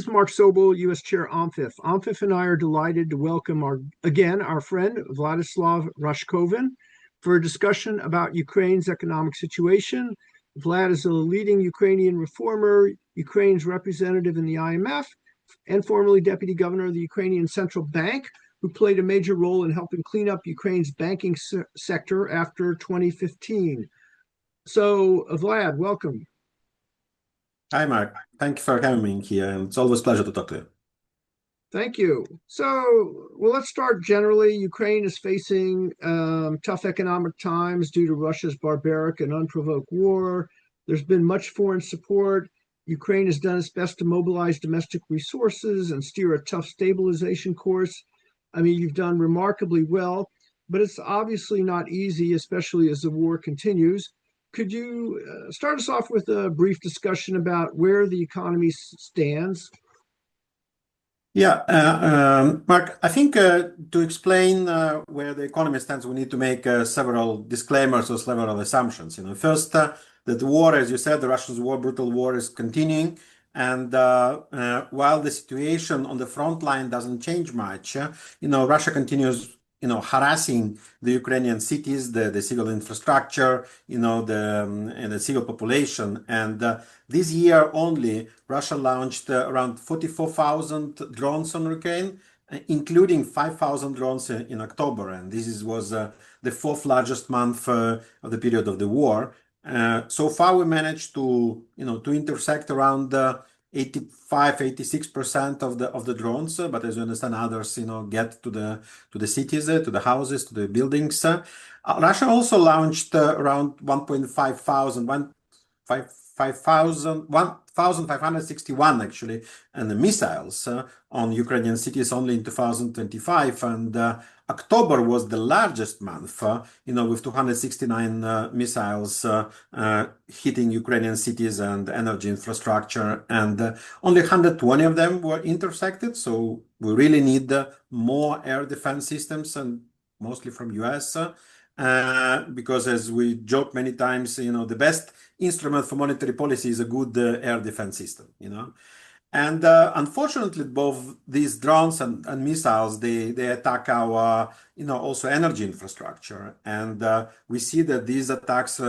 Mark Sobel, U.S. Chair OMFIF. OMFIF and I are delighted to welcome our friend Vladyslav Rashkovan for a discussion about Ukraine's economic situation. Vlad is a leading Ukrainian reformer, Ukraine's representative in the IMF, and formerly deputy governor of the Ukrainian Central Bank, who played a major role in helping clean up Ukraine's banking sector after 2015. So, Vlad, welcome. Hi, Mark. Thank you for having me here. And it's always a pleasure to talk to you. Thank you. Let's start generally. Ukraine is facing tough economic times due to Russia's barbaric and unprovoked war. There's been much foreign support. Ukraine has done its best to mobilize domestic resources and steer a tough stabilization course. I mean, you've done remarkably well, but it's obviously not easy, especially as the war continues. Could you start us off with a brief discussion about where the economy stands? Yeah, Mark, I think to explain where the economy stands, we need to make several disclaimers or several assumptions. First, that the war, as you said, the Russian war, brutal war is continuing. And while the situation on the front line doesn't change much, Russia continues harassing the Ukrainian cities, the civil infrastructure, and the civil population. And this year only, Russia launched around 44,000 drones on Ukraine, including 5,000 drones in October. And this was the fourth largest month of the period of the war. So far, we managed to intersect around 85-86% of the drones, but as you understand, others get to the cities, to the houses, to the buildings. Russia also launched around 1,561 actually, and the missiles on Ukrainian cities only in 2025, and October was the largest month, with 269 missiles hitting Ukrainian cities and energy infrastructure, and only 120 of them were intercepted. So we really need more air defense systems, and mostly from US, because as we joke many times, the best instrument for monetary policy is a good air defense system, And unfortunately, both these drones and missiles, they attack our, also energy infrastructure. And we see that these attacks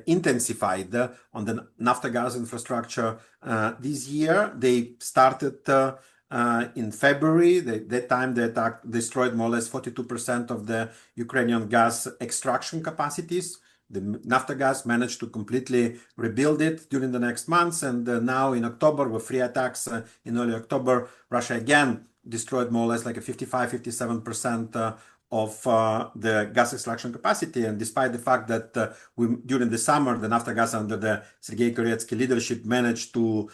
intensified on the naphtha gas infrastructure this year. They started in February. That time, the attack destroyed more or less 42% of the Ukrainian gas extraction capacities. The naphtha gas managed to completely rebuild it during the next months. And now in October, with three attacks in early October, Russia again destroyed more or less like a 55-57% of the gas extraction capacity. And despite the fact that during the summer, the naphtha gas under the Sergei Koretsky leadership managed to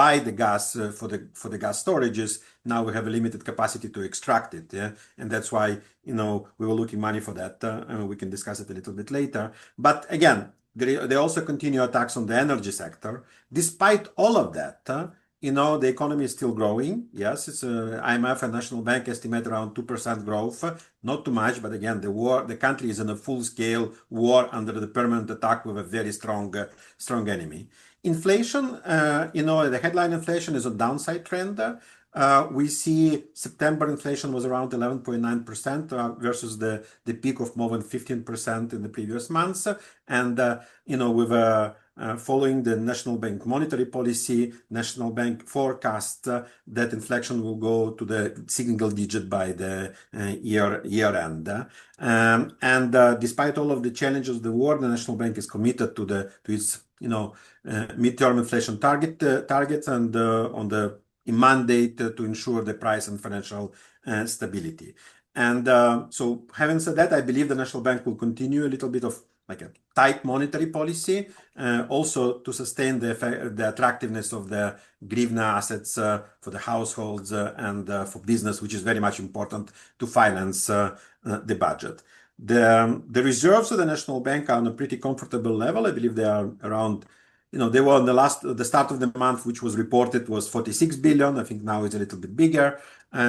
buy the gas for the gas storages, now we have a limited capacity to extract it. Yeah? And that's why, we were looking money for that. And we can discuss it a little bit later. But again, they also continue attacks on the energy sector. Despite all of that, the economy is still growing. Yes, it's IMF and National Bank estimate around 2% growth. Not too much, but again, the country is in a full-scale war under the permanent attack with a very strong enemy. Inflation, the headline inflation is a downside trend. We see September inflation was around 11.9% versus the peak of more than 15% in the previous months. And, with following the National Bank monetary policy, National Bank forecast that inflation will go to the single digit by the year end. And despite all of the challenges of the war, the National Bank is committed to its midterm inflation targets and on the mandate to ensure the price and financial stability. And so having said that, I believe the National Bank will continue a little bit of like a tight monetary policy, also to sustain the attractiveness of the hryvnia assets for the households and for business, which is very much important to finance the budget. The reserves of the National Bank are on a pretty comfortable level. I believe they are around they were on the start of the month, which was reported was 46 billion. I think now it's a little bit bigger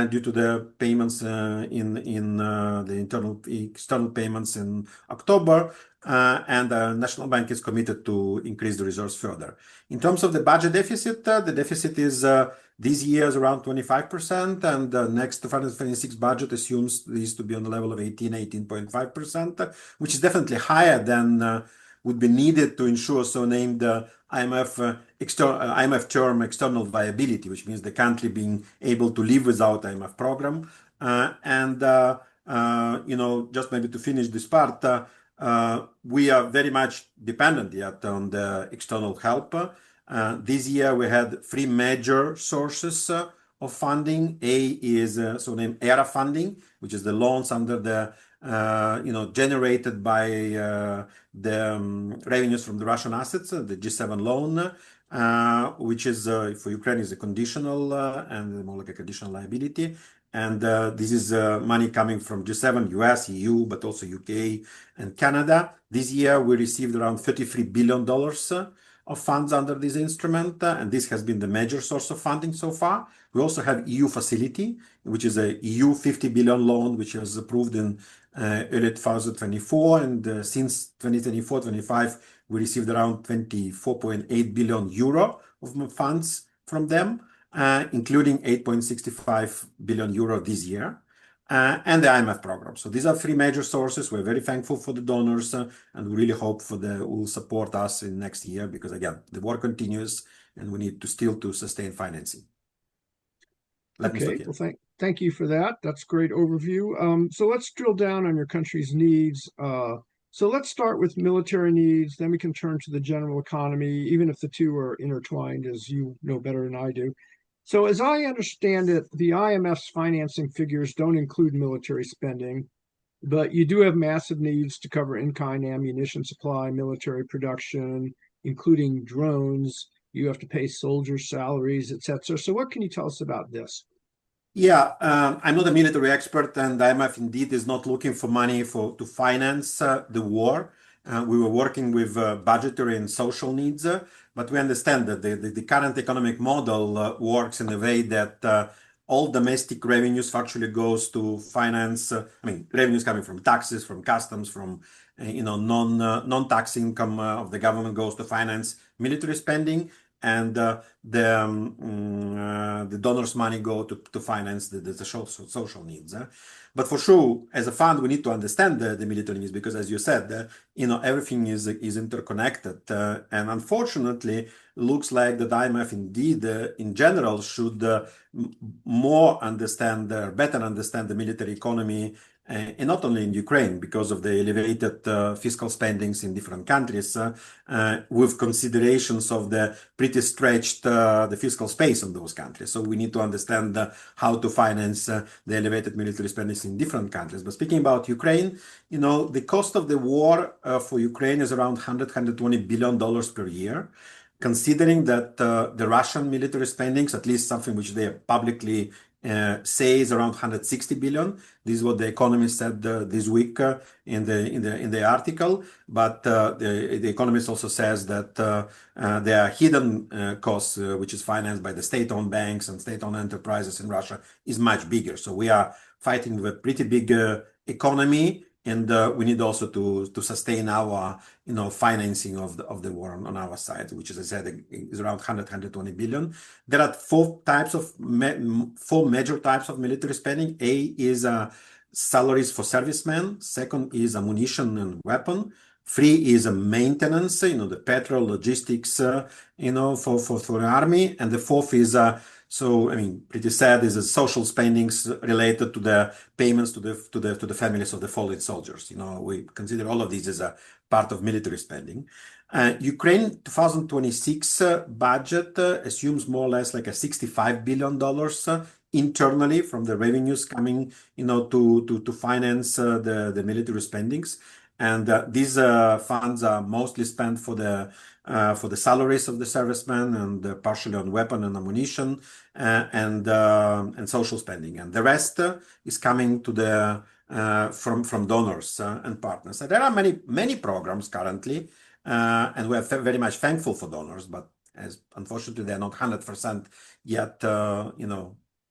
due to the payments in the external payments in October. And the National Bank is committed to increase the reserves further. In terms of the budget deficit, the deficit is this year is around 25%, and the next 2026 budget assumes this to be on the level of 18.5%, which is definitely higher than would be needed to ensure so-named IMF term external viability, which means the country being able to live without IMF program. Just maybe to finish this part, we are very much dependent yet on the external help. This year we had three major sources of funding. A is so-named ERA funding, which is the loans under the generated by the revenues from the Russian assets, the G7 loan, which is for Ukraine is a conditional and more like a conditional liability. And this is money coming from G7, US, EU, but also UK and Canada. This year we received around $33 billion of funds under this instrument, and this has been the major source of funding so far. We also have EU facility, which is a EU 50 billion loan, which was approved in early 2024, and since 2024-25, we received around 24.8 billion euro of funds from them, including 8.65 billion euro this year, and the IMF program. So these are three major sources. We're very thankful for the donors, and we really hope will support us in next year, because again, the war continues and we need to still sustain financing. Okay, well, thank you for that. That's a great overview. So let's drill down on your country's needs. So let's start with military needs, then we can turn to the general economy, even if the two are intertwined, as you know better than I do. So as I understand it, the IMF's financing figures don't include military spending, but you do have massive needs to cover in-kind ammunition supply, military production, including drones. You have to pay soldiers' salaries, etc. So what can you tell us about this? Yeah, I'm not a military expert, and IMF indeed is not looking for money to finance the war. We were working with budgetary and social needs, but we understand that the current economic model works in a way that all domestic revenues actually goes to finance. Revenues coming from taxes, from customs, from non-tax income of the government goes to finance military spending, and the donors' money go to finance the social needs. But for sure, as a fund, we need to understand the military needs, because, as you said, everything is interconnected, and unfortunately, looks like the IMF indeed, in general, should better understand the military economy. And not only in Ukraine, because of the elevated fiscal spendings in different countries, with considerations of the pretty stretched the fiscal space in those countries. So we need to understand how to finance the elevated military spendings in different countries. But speaking about Ukraine, the cost of the war for Ukraine is around $120 billion per year. Considering that the Russian military spendings, at least something which they publicly say is around 160 billion. This is what the Economist said this week in the article. But the Economist also says that there are hidden costs, which is financed by the state-owned banks and state-owned enterprises in Russia, is much bigger. So we are fighting with a pretty big economy, and we need also to sustain our financing of the war on our side, which, as I said, is around 120 billion. There are four major types of military spending. A is salaries for servicemen. Second is ammunition and weapon. Three is maintenance, the petrol, logistics, for the army. And the fourth is pretty sad, is social spendings related to the payments to the families of the fallen soldiers. We consider all of these as a part of military spending. Ukraine 2026 budget assumes more or less like a $65 billion internally from the revenues coming, to finance the military spendings. And these funds are mostly spent for the salaries of the servicemen, and partially on weapon and ammunition, and social spending. And the rest is coming from donors and partners. So there are many programs currently and we are very much thankful for donors, but as unfortunately they're not 100% yet,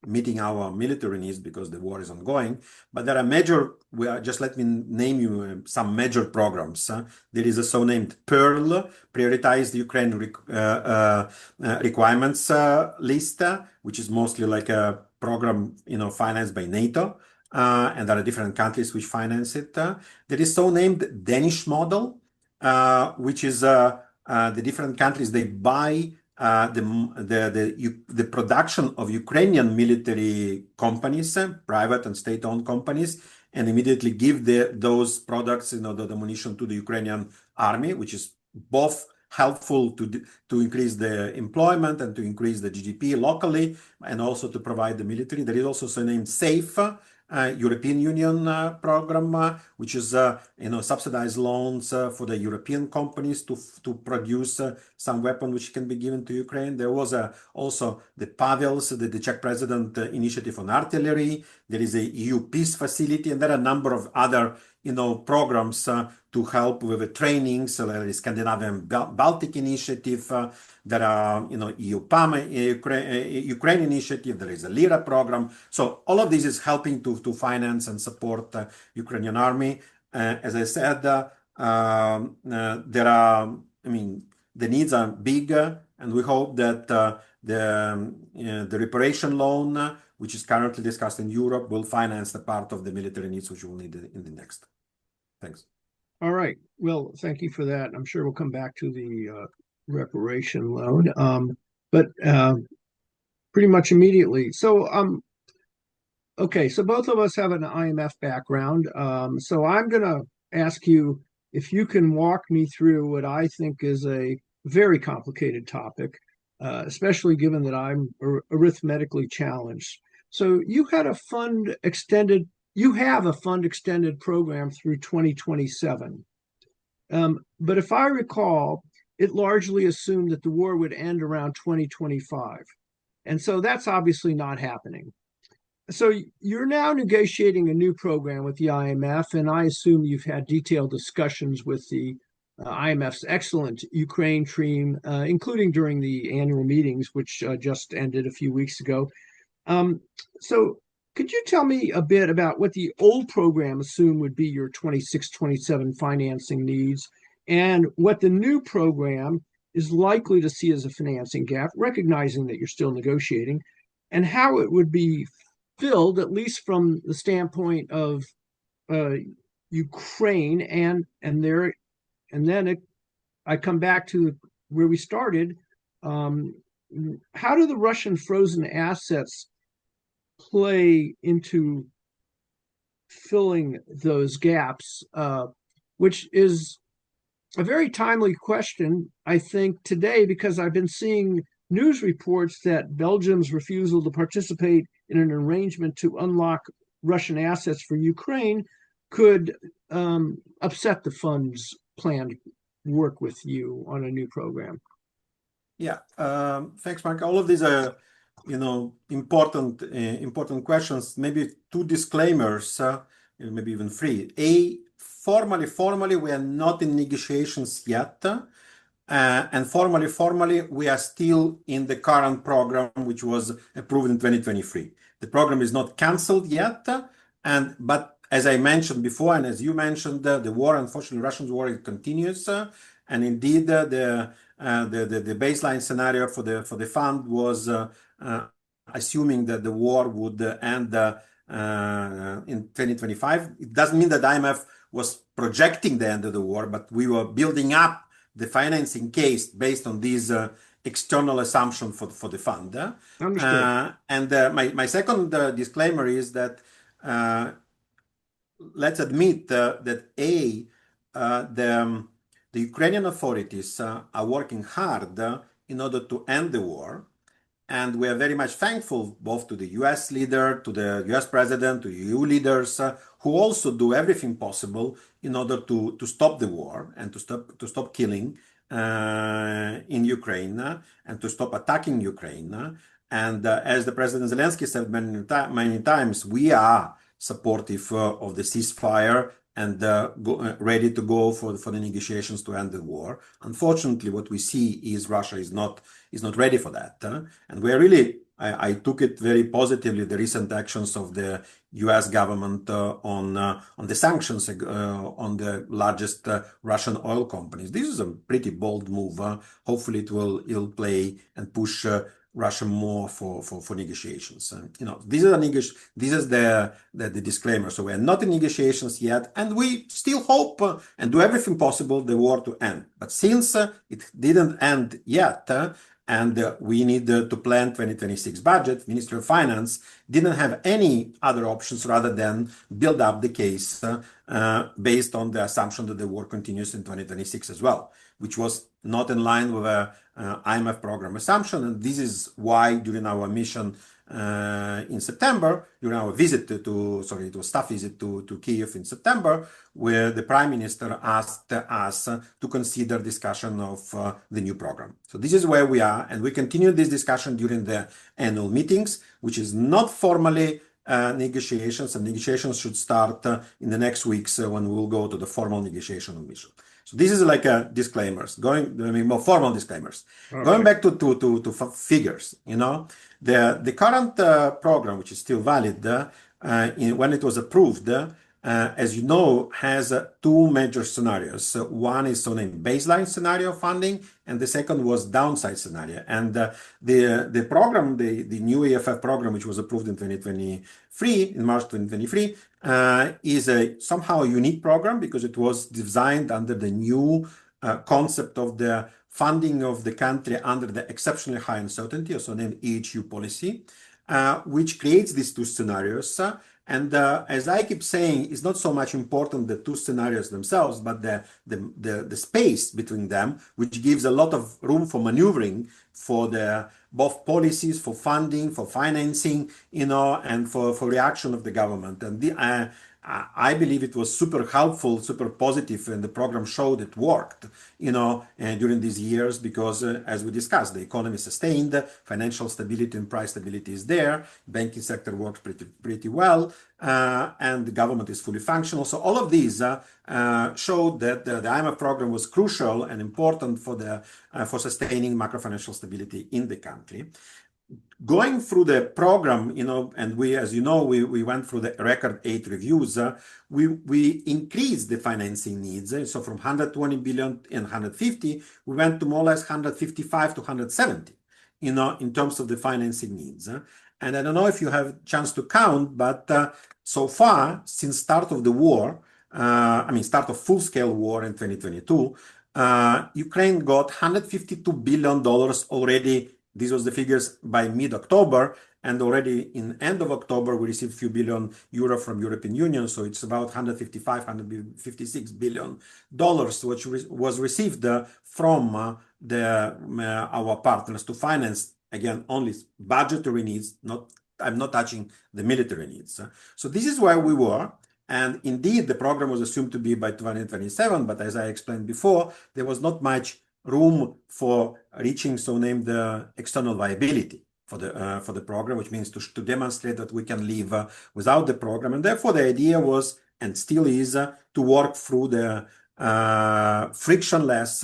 meeting our military needs because the war is ongoing. But there are just let me name you some major programs. There is a so-named Pearl, Prioritized Ukraine Requirements list, which is mostly like a program, financed by NATO. And there are different countries which finance it. There is so-named Danish model, which is the different countries, they buy the production of Ukrainian military companies, private and state-owned companies, and immediately give those products, the ammunition to the Ukrainian army, which is both helpful to increase the employment and to increase the GDP locally, and also to provide the military. There is also so-named SAFE, European Union program, which is subsidized loans for the European companies to produce some weapon which can be given to Ukraine. There was also the Pavel's, the Czech president initiative on artillery. There is a EU peace facility, and there are a number of other programs to help with the training. So there is Scandinavian Baltic initiative. There are EU PAM Ukraine initiative. There is a Lira program. So all of this is helping to finance and support Ukrainian army. As I said, there are. The needs are big, and we hope that the reparation loan, which is currently discussed in Europe, will finance the part of the military needs which we will need in the next. Thanks. All right. Well, thank you for that. I'm sure we'll come back to the reparation loan, but pretty much immediately. So, okay. So both of us have an IMF background. So I'm going to ask you if you can walk me through what I think is a very complicated topic, especially given that I'm arithmetically challenged. So you have a fund extended program through 2027. But if I recall, it largely assumed that the war would end around 2025. And so that's obviously not happening. So you're now negotiating a new program with the IMF, and I assume you've had detailed discussions with the IMF's excellent Ukraine team, including during the annual meetings, which just ended a few weeks ago. So could you tell me a bit about what the old program assumed would be your 26-27 financing needs, and what the new program is likely to see as a financing gap, recognizing that you're still negotiating, and how it would be filled, at least from the standpoint of Ukraine, and then I come back to where we started. How do the Russian frozen assets play into filling those gaps, which is a very timely question, I think, today, because I've been seeing news reports that Belgium's refusal to participate in an arrangement to unlock Russian assets for Ukraine could upset the fund's planned work with you on a new program. Yeah, thanks, Mark. All of these are, important questions. Maybe two disclaimers, maybe even three. Formally, we are not in negotiations yet. And formally, we are still in the current program, which was approved in 2023. The program is not cancelled yet, but as I mentioned before, and as you mentioned, the war, unfortunately, Russian war, it continues, and indeed, the baseline scenario for the fund was assuming that the war would end in 2025. It doesn't mean that IMF was projecting the end of the war, but we were building up the financing case based on these external assumption for the fund. Understood. And my second disclaimer is that let's admit that the Ukrainian authorities are working hard in order to end the war. And we are very much thankful both to the US leader, to the US president, to EU leaders, who also do everything possible in order to stop the war and to stop killing in Ukraine and to stop attacking Ukraine. And as the President Zelensky said many times, we are supportive of the ceasefire and ready to go for the negotiations to end the war. Unfortunately, what we see is Russia is not ready for that, and we're really. I took it very positively, the recent actions of the U.S. government on the sanctions on the largest Russian oil companies. This is a pretty bold move. Hopefully, it'll play and push Russia more for negotiations. These are the disclaimer. So we're not in negotiations yet, and we still hope and do everything possible the war to end. But since it didn't end yet, and we need to plan 2026 budget, Ministry of Finance didn't have any other options rather than build up the case based on the assumption that the war continues in 2026 as well, which was not in line with a IMF program assumption. And this is why during our mission in September, during our visit it was a staff visit to Kyiv in September, where the Prime Minister asked us to consider discussion of the new program. So this is where we are, and we continue this discussion during the annual meetings, which is not formally negotiations, and negotiations should start in the next weeks when we will go to the formal negotiation mission. So this is like a disclaimers, more formal disclaimers. Going back to figures, the current program, which is still valid, when it was approved, as you know, has two major scenarios. One is so-named baseline scenario funding, and the second was downside scenario. And the program, the new EFF program, which was approved in 2023, in March 2023, is a somehow a unique program because it was designed under the new concept of the funding of the country under the exceptionally high uncertainty, also named EHU policy, which creates these two scenarios. And as I keep saying, it's not so much important the two scenarios themselves, but the space between them, which gives a lot of room for maneuvering for the both policies, for funding, for financing, and for reaction of the government. And I believe it was super helpful, super positive, and the program showed it worked, during these years because, as we discussed, the economy is sustained, financial stability and price stability is there, banking sector works pretty well, and the government is fully functional. So all of these showed that the IMF program was crucial and important for sustaining macro-financial stability in the country. Going through the program, and we, as you know, we went through the record 8 reviews. We increased the financing needs. So from 120 billion and 150, we went to more or less 155 to 170, in terms of the financing needs. And I don't know if you have a chance to count, but so far, since start of the war, start of full-scale war in 2022, Ukraine got $152 billion already. These was the figures by mid-October, and already in end of October, we received a few billion euro from European Union. So it's about 156 billion dollars, which was received from our partners to finance, again, only budgetary needs. I'm not touching the military needs. So this is where we were. And indeed, the program was assumed to be by 2027, but as I explained before, there was not much room for reaching so-named external viability for the program, which means to demonstrate that we can live without the program. And therefore, the idea was, and still is, to work through the frictionless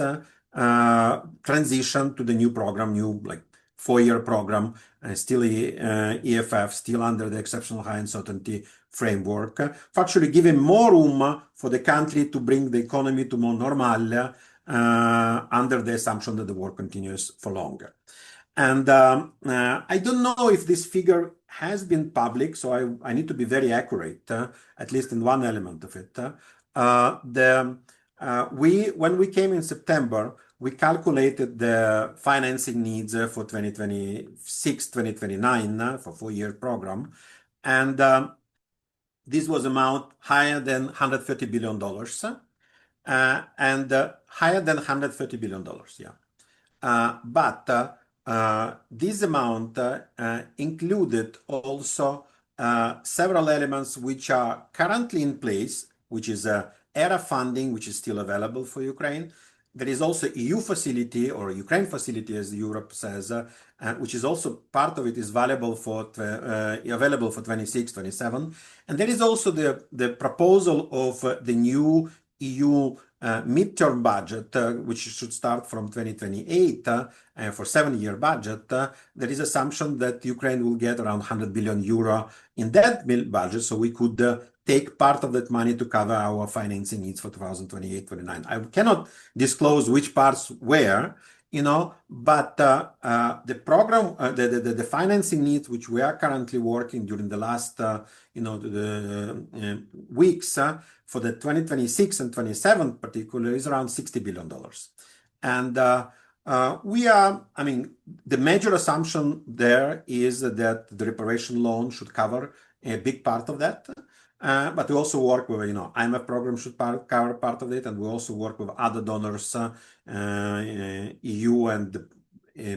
transition to the new program, like 4-year program, still EFF, still under the exceptional high uncertainty framework, for actually giving more room for the country to bring the economy to more normal, under the assumption that the war continues for longer. And I don't know if this figure has been public, so I need to be very accurate, at least in one element of it. When we came in September, we calculated the financing needs for 2026, 2029 for 4-year program, and this was amount higher than $130 billion. And higher than $130 billion, yeah. But this amount included also several elements which are currently in place, which is ERA funding, which is still available for Ukraine, there is also EU facility or Ukraine facility, as Europe says, which is also part of it is available for 26, 27. And there is also the proposal of the new EU midterm budget, which should start from 2028 for 7-year budget. There is assumption that Ukraine will get around 100 billion euro in that budget, so we could take part of that money to cover our financing needs for 2028-29. I cannot disclose which parts where, but the program, the financing needs, which we are currently working during the last, weeks for the 2026 and 27 particularly is around $60 billion. And the major assumption there is that the reparation loan should cover a big part of that. But we also work with, IMF program should cover part of it, and we also work with other donors, EU and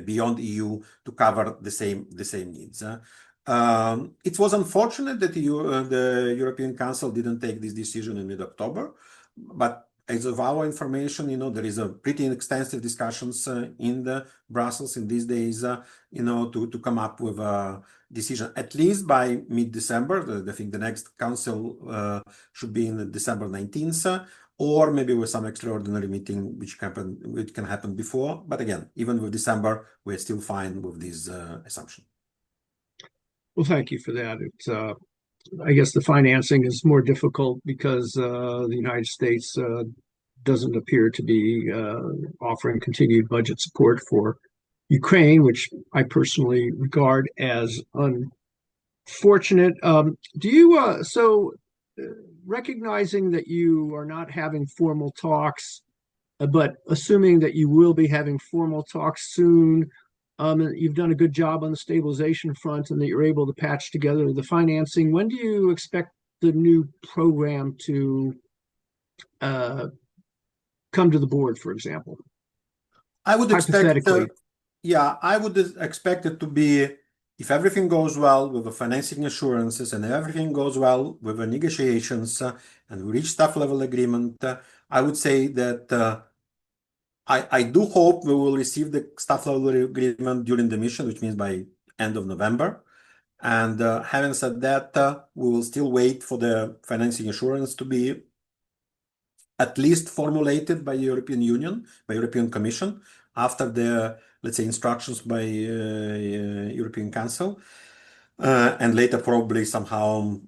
beyond EU, to cover the same needs. It was unfortunate that the European Council didn't take this decision in mid-October, but as of our information, there is a pretty extensive discussions in the Brussels in these days, to come up with a decision at least by mid-December. I think the next council should be in December 19th, or maybe with some extraordinary meeting which can happen before. But again, even with December, we're still fine with this assumption. Well, thank you for that. It's I guess the financing is more difficult because the United States doesn't appear to be offering continued budget support for Ukraine, which I personally regard as unfortunate. Recognizing that you are not having formal talks, but assuming that you will be having formal talks soon, you've done a good job on the stabilization front and that you're able to patch together the financing. When do you expect the new program to come to the board, for example? I would expect, I would expect it to be, if everything goes well with the financing assurances and everything goes well with the negotiations and we reach staff level agreement, I would say that I do hope we will receive the staff level agreement during the mission, which means by end of November. And having said that, we will still wait for the financing assurance to be at least formulated by European Union, by European Commission, after the, let's say, instructions by European Council. And later probably somehow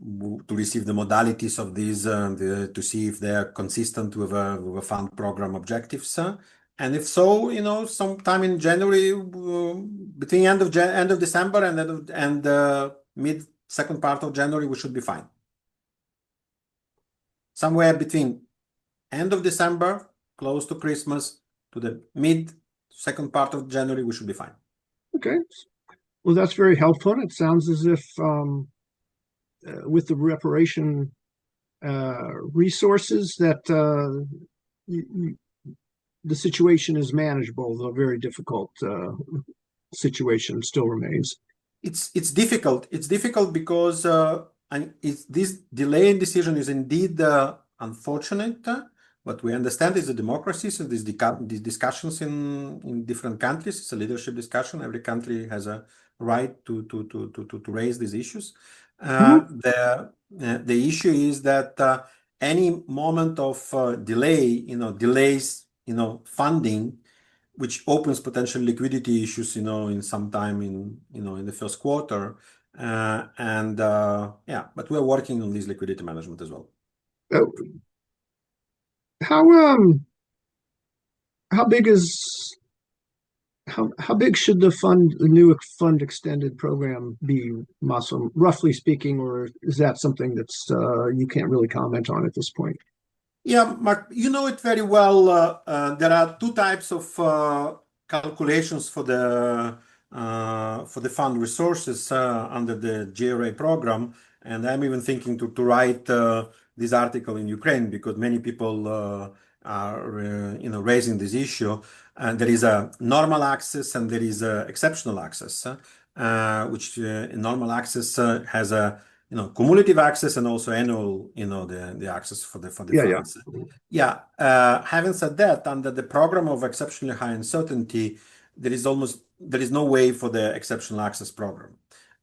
to receive the modalities of these to see if they're consistent with a fund program objectives. And if so, sometime in January, between end of December and mid second part of January, we should be fine. Somewhere between end of December, close to Christmas, to the mid second part of January, we should be fine. Okay. Well, that's very helpful. It sounds as if with the reparation resources that the situation is manageable, though very difficult situation still remains. It's difficult. It's difficult because this delay in decision is indeed unfortunate. What we understand is the democracies and these discussions in different countries. It's a leadership discussion. Every country has a right to raise these issues. The issue is that any moment of delay, delays, funding, which opens potential liquidity issues, in some time in the first quarter. But we're working on this liquidity management as well. How big should the new fund extended program be, Maso, roughly speaking, or is that something that's you can't really comment on at this point? Yeah, Mark, you know it very well. There are two types of calculations for the fund resources under the GRA program, and I'm even thinking to write this article in Ukraine because many people are raising this issue. And there is a normal access and there is a exceptional access, which normal access has a cumulative access and also annual, the access for the Yeah. funds. Yeah. Having said that, under the program of exceptionally high uncertainty, there is no way for the exceptional access program.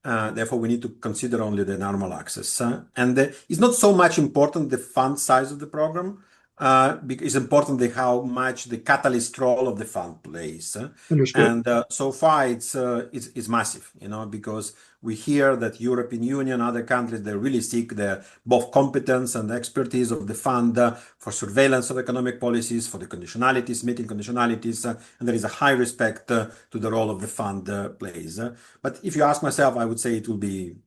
Therefore, we need to consider only the normal access. And it's not so much important the fund size of the program. Because it's important how much the catalyst role of the fund plays. Understood. And so far, it's massive, because we hear that European Union, other countries, they really seek both competence and expertise of the fund for surveillance of economic policies, for the conditionalities, meeting conditionalities, and there is a high respect to the role of the fund plays. But if you ask myself, I would say it will be,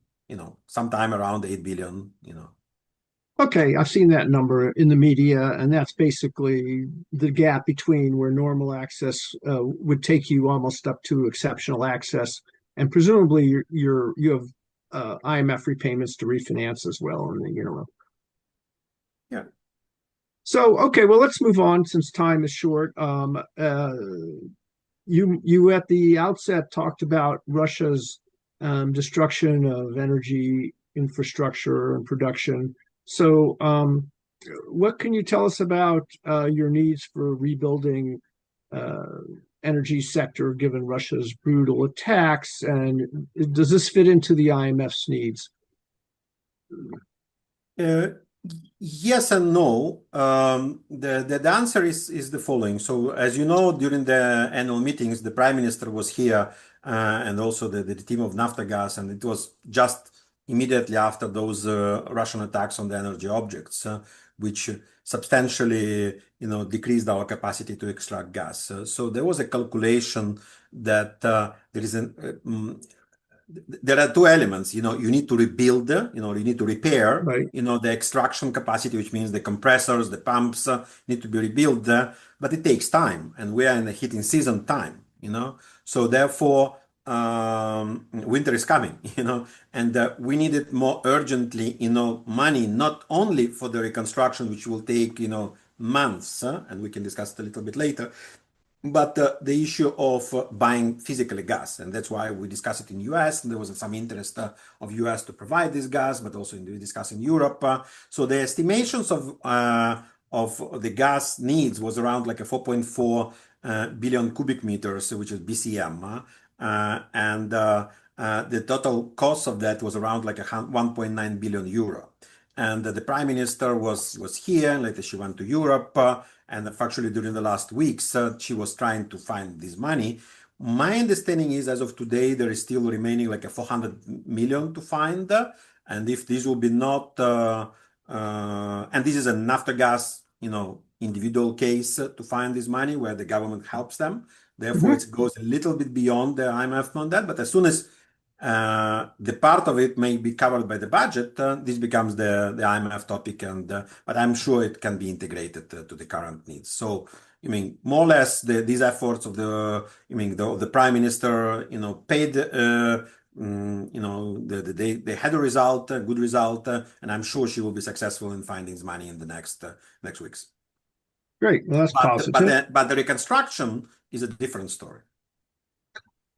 sometime around 8 billion, Okay, I've seen that number in the media, and that's basically the gap between where normal access would take you almost up to exceptional access, and presumably you have IMF repayments to refinance as well in the interim. Yeah. So, okay, well, let's move on since time is short. You at the outset talked about Russia's destruction of energy infrastructure and production. So, what can you tell us about your needs for rebuilding energy sector given Russia's brutal attacks? And does this fit into the IMF's needs? Yes and no. The answer is the following. So, as you know, during the annual meetings, the Prime Minister was here and also the team of Naftogaz, and it was just immediately after those Russian attacks on the energy objects, which substantially, decreased our capacity to extract gas. So there was a calculation that there are two elements. You need to rebuild, you need to repair, Right. the extraction capacity, which means the compressors, the pumps need to be rebuilt, but it takes time, and we are in the heating season time, So therefore, winter is coming, and we need it more urgently, money, not only for the reconstruction, which will take, months, and we can discuss it a little bit later, but the issue of buying physically gas, and that's why we discussed it in US, and there was some interest of US to provide this gas, but also we discussed in Europe. So the estimations of the gas needs was around like a 4.4 billion cubic meters, which is BCM, and the total cost of that was around like 1.9 billion euro. And the Prime Minister was here, and later she went to Europe. And actually, during the last weeks, she was trying to find this money. My understanding is, as of today, there is still remaining like a 400 million to find. And if this will be not, and this is a Naftogaz, individual case to find this money where the government helps them. Therefore, it goes a little bit beyond the IMF on that. But as soon as the part of it may be covered by the budget, this becomes the IMF topic, but I'm sure it can be integrated to the current needs. So, more or less, these efforts of the Prime Minister, paid. They had a result, a good result, and I'm sure she will be successful in finding this money in the next weeks. Great. Well, that's positive. But the reconstruction is a different story.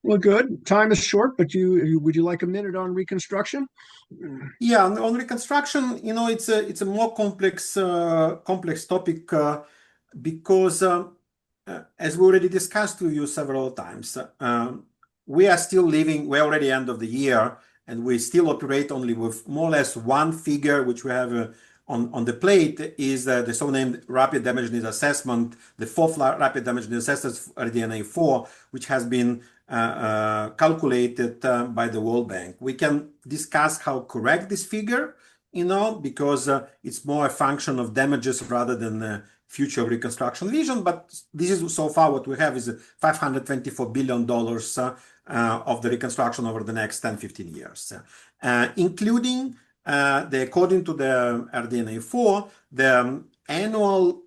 Well, good. Time is short, but would you like a minute on reconstruction? Yeah, on reconstruction, it's a more complex topic because as we already discussed with you several times, we're already end of the year, and we still operate only with more or less one figure, which we have on the plate is the so-named rapid damage needs assessment, the fourth rapid damage needs assessment, RDNA4, which has been calculated by the World Bank. We can discuss how correct this figure, because it's more a function of damages rather than future reconstruction vision. But this is so far what we have is $524 billion of the reconstruction over the next 10, 15 years, including according to the RDNA4, the annual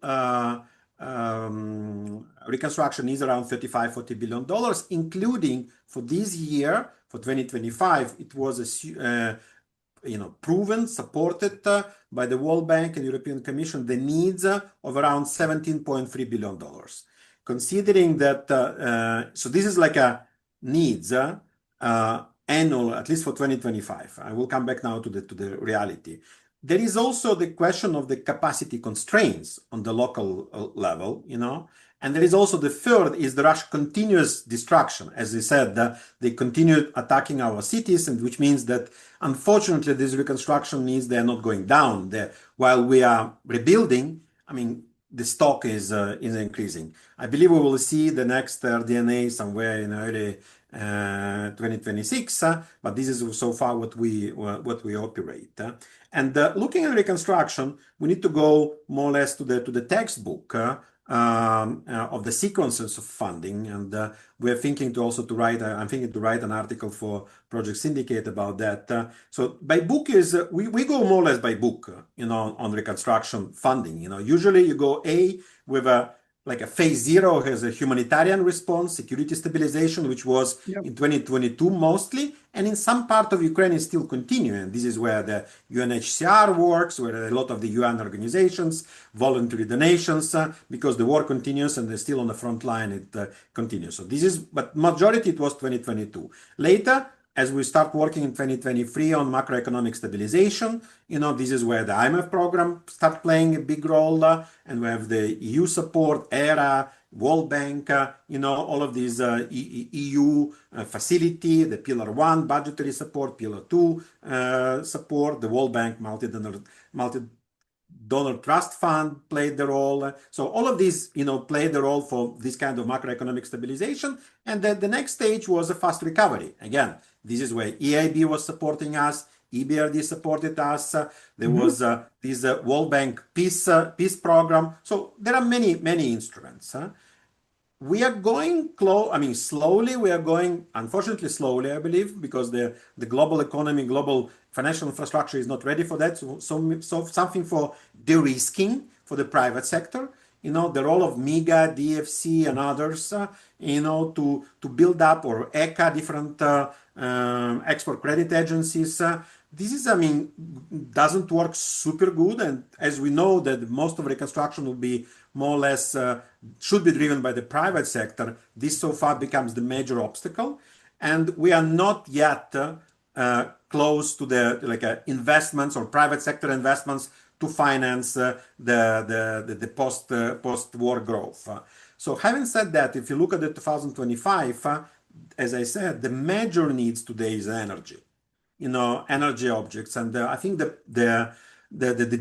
reconstruction is around $35-40 billion, including for this year, for 2025, it was proven, supported by the World Bank and European Commission, the needs of around $17.3 billion. Considering that, so this is like a needs. annual, at least for 2025. I will come back now to the reality. There is also the question of the capacity constraints on the local level, and there is also the third is the Russian continuous destruction. As I said, they continue attacking our cities, and which means that unfortunately these reconstruction needs, they are not going down. While we are rebuilding, the stock is increasing. I believe we will see the next DNA somewhere in early 2026, but this is so far what we operate. And looking at reconstruction, we need to go more or less to the textbook of the sequences of funding, and we're thinking to also to write. I'm thinking to write an article for Project Syndicate about that. So by book is we go more or less by book, on reconstruction funding. Usually you go with a phase 0 has a humanitarian response, security stabilization, which was in 2022 mostly, and in some part of Ukraine is still continuing. This is where the UNHCR works, where a lot of the UN organizations, voluntary donations, because the war continues and they're still on the front line, it continues. So but majority it was 2022. Later, as we start working in 2023 on macroeconomic stabilization, this is where the IMF program start playing a big role, and we have the EU support, ERA, World Bank, all of these EU facility, the Pillar 1 budgetary support, Pillar 2 support, the World Bank multi-donor trust fund played the role. So all of these, played the role for this kind of macroeconomic stabilization. And then the next stage was a fast recovery. Again, this is where EIB was supporting us, EBRD supported us. There was this World Bank peace program. So there are many, many instruments. We are going slowly. We are going, unfortunately, slowly, I believe, because the global economy, global financial infrastructure is not ready for that. So something for de-risking for the private sector. The role of MIGA, DFC, and others. To build up, or ECA, different export credit agencies. This is, doesn't work super good. And as we know that most of reconstruction will be more or less, should be driven by the private sector, this so far becomes the major obstacle. And we are not yet close to the investments or private sector investments to finance the post-war growth. So having said that, if you look at the 2025, as I said, the major needs today is energy. Energy objects. And I think the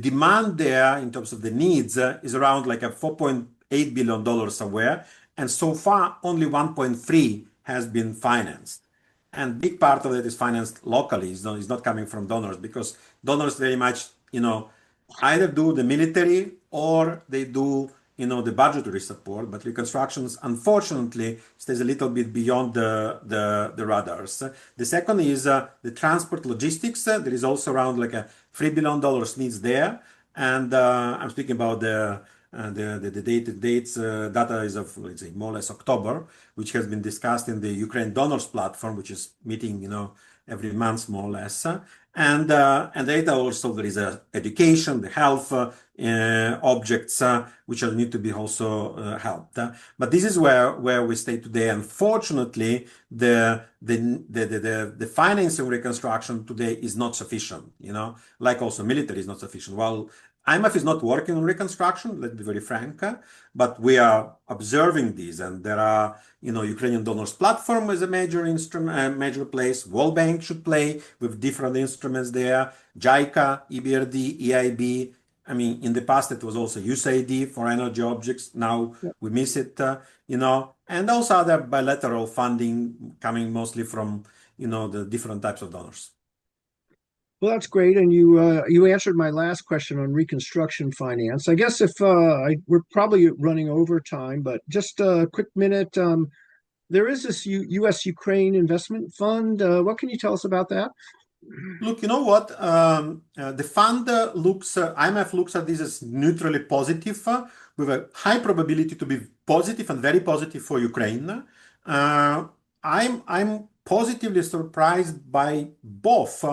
demand there in terms of the needs is around a $4.8 billion somewhere. And so far, only 1.3 has been financed. And big part of it is financed locally. It's not coming from donors, because donors very much, either do the military or they do the budgetary support, but reconstructions, unfortunately, stays a little bit beyond the radars. The second is the transport logistics. There is also around a $3 billion needs there. And I'm speaking about the dates. Data is of, let's say, more or less October, which has been discussed in the Ukraine Donors Platform, which is meeting, every month, more or less. And data also, there is education, the health objects, which need to be also helped. But this is where we stay today. Unfortunately, the financing reconstruction today is not sufficient, like also military is not sufficient. While IMF is not working on reconstruction, let's be very frank, but we are observing these, and there are, Ukrainian Donors Platform is a major instrument, major place. World Bank should play with different instruments there. JICA, EBRD, EIB. In the past it was also USAID for energy objects. Now we miss it, and also other bilateral funding coming mostly from, the different types of donors. Well, that's great, and you answered my last question on reconstruction finance. I guess if we're probably running over time, but just a quick minute. There is this U.S. Ukraine Investment Fund. What can you tell us about that? Look, you know what? The fund IMF looks at this as neutrally positive, with a high probability to be positive and very positive for Ukraine. I'm positively surprised by both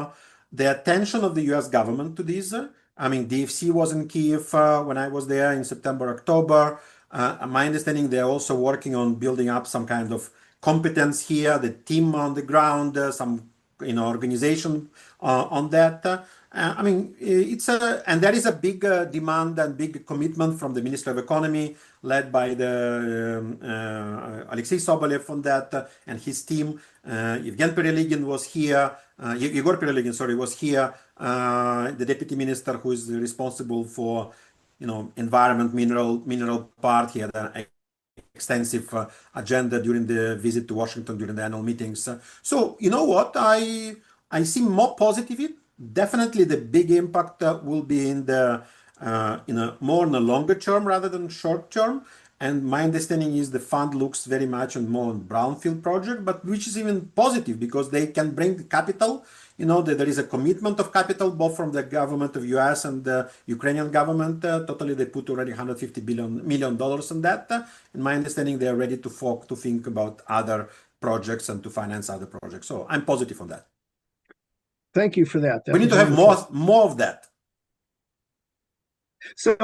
the attention of the US government to this. DFC was in Kiev when I was there in September, October. My understanding, they're also working on building up some kind of competence here, the team on the ground, some organization on that. I mean, and there is a big demand and big commitment from the Minister of Economy, led by the Alexei Sobolev on that and his team. Evgen Pereligin was here. Igor Pereligin, sorry, was here. The deputy minister who is responsible for, environment, mineral part. He had an extensive agenda during the visit to Washington during the annual meetings. So you know what? I see more positive. Definitely, the big impact will be in a more in the longer term rather than short term. And my understanding is the fund looks very much on more on brownfield project, but which is even positive because they can bring capital. That there is a commitment of capital both from the government of US and the Ukrainian government. Totally, they put already $150 million on that. In my understanding, they are ready to think about other projects and to finance other projects. So I'm positive on that. Thank you for that. We need to have more of that. So,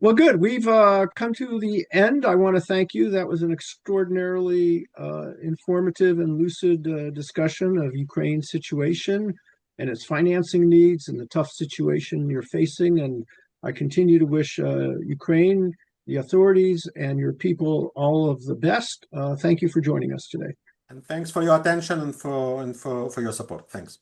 well, good. We've come to the end. I want to thank you. That was an extraordinarily informative and lucid discussion of Ukraine's situation and its financing needs and the tough situation you're facing. And I continue to wish Ukraine, the authorities, and your people all of the best. Thank you for joining us today. And thanks for your attention and for your support. Thanks.